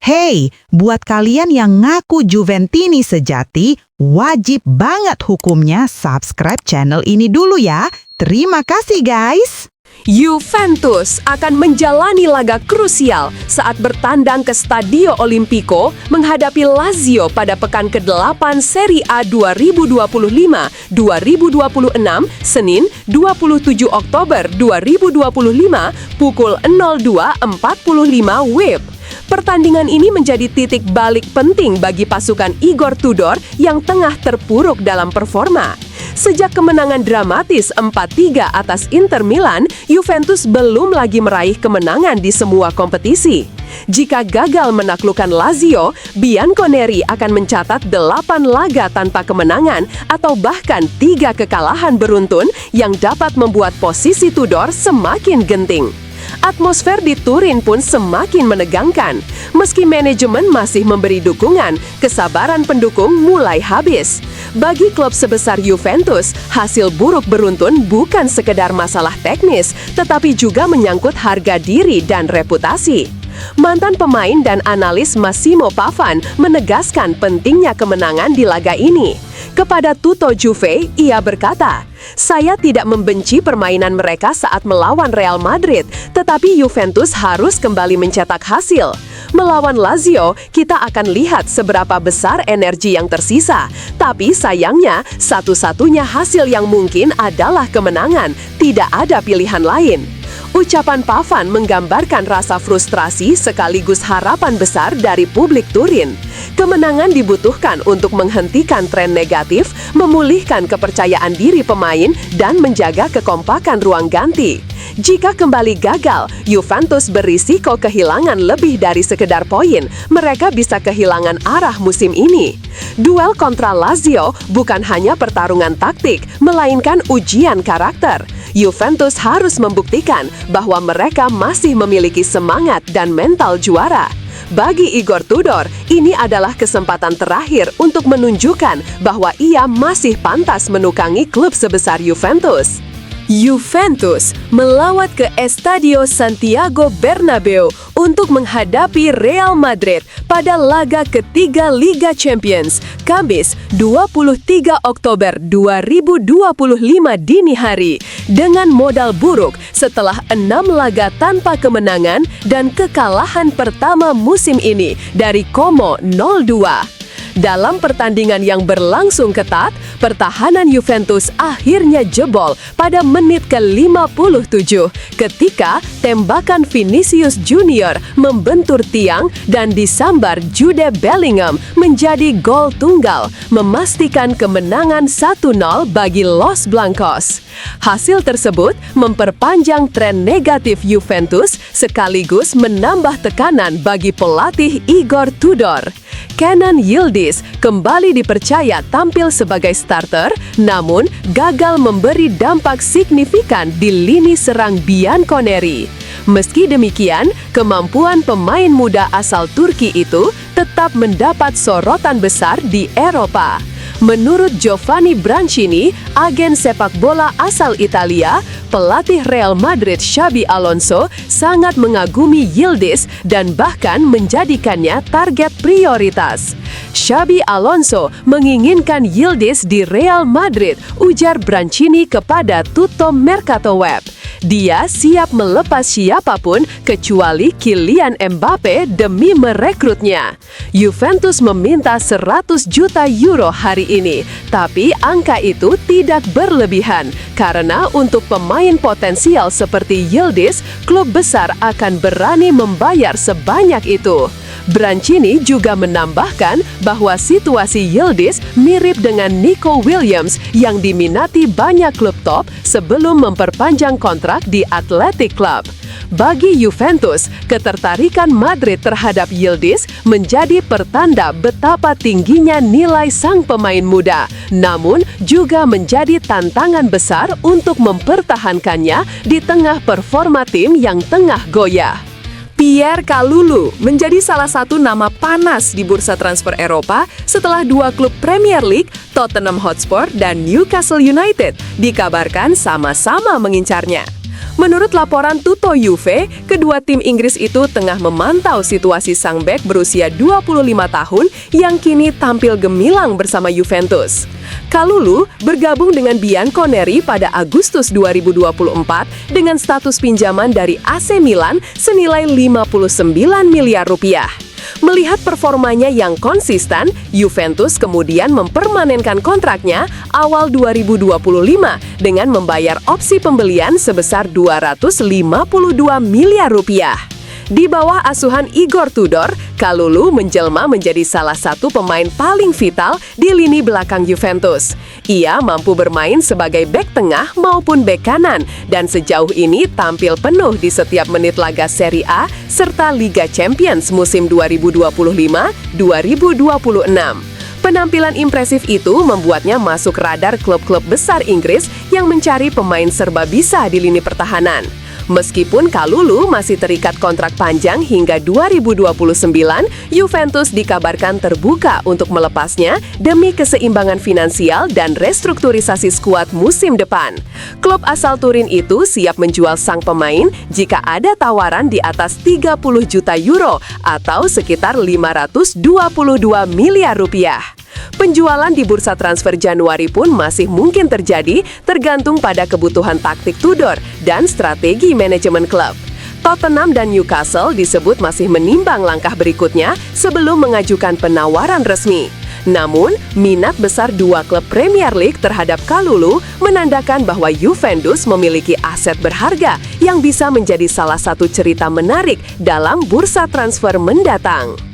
Hey, buat kalian yang ngaku Juventini sejati, wajib banget hukumnya subscribe channel ini dulu ya. Terima kasih guys. Juventus akan menjalani laga krusial saat bertandang ke Stadio Olimpico menghadapi Lazio pada pekan ke-8 Serie A 2025-2026 Senin 27 Oktober 2025 pukul 02.45 WIB. Pertandingan ini menjadi titik balik penting bagi pasukan Igor Tudor yang tengah terpuruk dalam performa. Sejak kemenangan dramatis 4-3 atas Inter Milan, Juventus belum lagi meraih kemenangan di semua kompetisi. Jika gagal menaklukkan Lazio, Bianconeri akan mencatat 8 laga tanpa kemenangan atau bahkan 3 kekalahan beruntun yang dapat membuat posisi Tudor semakin genting. Atmosfer di Turin pun semakin menegangkan. Meski manajemen masih memberi dukungan, kesabaran pendukung mulai habis. Bagi klub sebesar Juventus, hasil buruk beruntun bukan sekedar masalah teknis, tetapi juga menyangkut harga diri dan reputasi. Mantan pemain dan analis Massimo Pavan menegaskan pentingnya kemenangan di laga ini. Kepada Tutto Juve, ia berkata, "Saya tidak membenci permainan mereka saat melawan Real Madrid, tetapi Juventus harus kembali mencetak hasil. Melawan Lazio, kita akan lihat seberapa besar energi yang tersisa. Tapi sayangnya, satu-satunya hasil yang mungkin adalah kemenangan, tidak ada pilihan lain." Ucapan Pavan menggambarkan rasa frustrasi sekaligus harapan besar dari publik Turin. Kemenangan dibutuhkan untuk menghentikan tren negatif, memulihkan kepercayaan diri pemain, dan menjaga kekompakan ruang ganti. Jika kembali gagal, Juventus berisiko kehilangan lebih dari sekedar poin. Mereka bisa kehilangan arah musim ini. Duel kontra Lazio bukan hanya pertarungan taktik, melainkan ujian karakter. Juventus harus membuktikan bahwa mereka masih memiliki semangat dan mental juara. Bagi Igor Tudor, ini adalah kesempatan terakhir untuk menunjukkan bahwa ia masih pantas menukangi klub sebesar Juventus. Juventus melawat ke Estadio Santiago Bernabeu untuk menghadapi Real Madrid pada laga ketiga Liga Champions, Kamis 23 Oktober 2025 dini hari. Dengan modal buruk setelah 6 laga tanpa kemenangan dan kekalahan pertama musim ini dari Como 0-2. Dalam pertandingan yang berlangsung ketat, pertahanan Juventus akhirnya jebol pada menit ke-57 ketika tembakan Vinicius Junior membentur tiang dan disambar Jude Bellingham menjadi gol tunggal, memastikan kemenangan 1-0 bagi Los Blancos. Hasil tersebut memperpanjang tren negatif Juventus sekaligus menambah tekanan bagi pelatih Igor Tudor. Kenan Yildiz kembali dipercaya tampil sebagai starter, namun gagal memberi dampak signifikan di lini serang Bianconeri. Meski demikian, kemampuan pemain muda asal Turki itu tetap mendapat sorotan besar di Eropa. Menurut Giovanni Brancini, agen sepak bola asal Italia, pelatih Real Madrid Xabi Alonso sangat mengagumi Yildiz dan bahkan menjadikannya target prioritas. Xabi Alonso menginginkan Yildiz di Real Madrid, ujar Brancini kepada Tutto Mercato Web. Dia siap melepas siapapun kecuali Kylian Mbappe demi merekrutnya. Juventus meminta 100 juta euro hari ini, tapi angka itu tidak berlebihan karena untuk pemain potensial seperti Yildiz, klub besar akan berani membayar sebanyak itu. Brancini juga menambahkan bahwa situasi Yildiz mirip dengan Nico Williams yang diminati banyak klub top sebelum memperpanjang kontrak di Athletic Club. Bagi Juventus, ketertarikan Madrid terhadap Yildiz menjadi pertanda betapa tingginya nilai sang pemain muda, namun juga menjadi tantangan besar untuk mempertahankannya di tengah performa tim yang tengah goyah. Pierre Kalulu menjadi salah satu nama panas di bursa transfer Eropa setelah 2 klub Premier League, Tottenham Hotspur dan Newcastle United, dikabarkan sama-sama mengincarnya. Menurut laporan Tutto Juve, kedua tim Inggris itu tengah memantau situasi sang bek berusia 25 tahun yang kini tampil gemilang bersama Juventus. Kalulu bergabung dengan Bianconeri pada Agustus 2024 dengan status pinjaman dari AC Milan senilai 59 miliar rupiah. Melihat performanya yang konsisten, Juventus kemudian mempermanenkan kontraknya awal 2025 dengan membayar opsi pembelian sebesar 252 miliar rupiah. Di bawah asuhan Igor Tudor, Kalulu menjelma menjadi salah satu pemain paling vital di lini belakang Juventus. Ia mampu bermain sebagai bek tengah maupun bek kanan dan sejauh ini tampil penuh di setiap menit laga Serie A serta Liga Champions musim 2025-2026. Penampilan impresif itu membuatnya masuk radar klub-klub besar Inggris yang mencari pemain serba bisa di lini pertahanan. Meskipun Kalulu masih terikat kontrak panjang hingga 2029, Juventus dikabarkan terbuka untuk melepasnya demi keseimbangan finansial dan restrukturisasi skuad musim depan. Klub asal Turin itu siap menjual sang pemain jika ada tawaran di atas 30 juta euro atau sekitar 522 miliar rupiah. Penjualan di bursa transfer Januari pun masih mungkin terjadi tergantung pada kebutuhan taktik Tudor dan strategi manajemen klub. Tottenham dan Newcastle disebut masih menimbang langkah berikutnya sebelum mengajukan penawaran resmi. Namun, minat besar dua klub Premier League terhadap Kalulu menandakan bahwa Juventus memiliki aset berharga yang bisa menjadi salah satu cerita menarik dalam bursa transfer mendatang.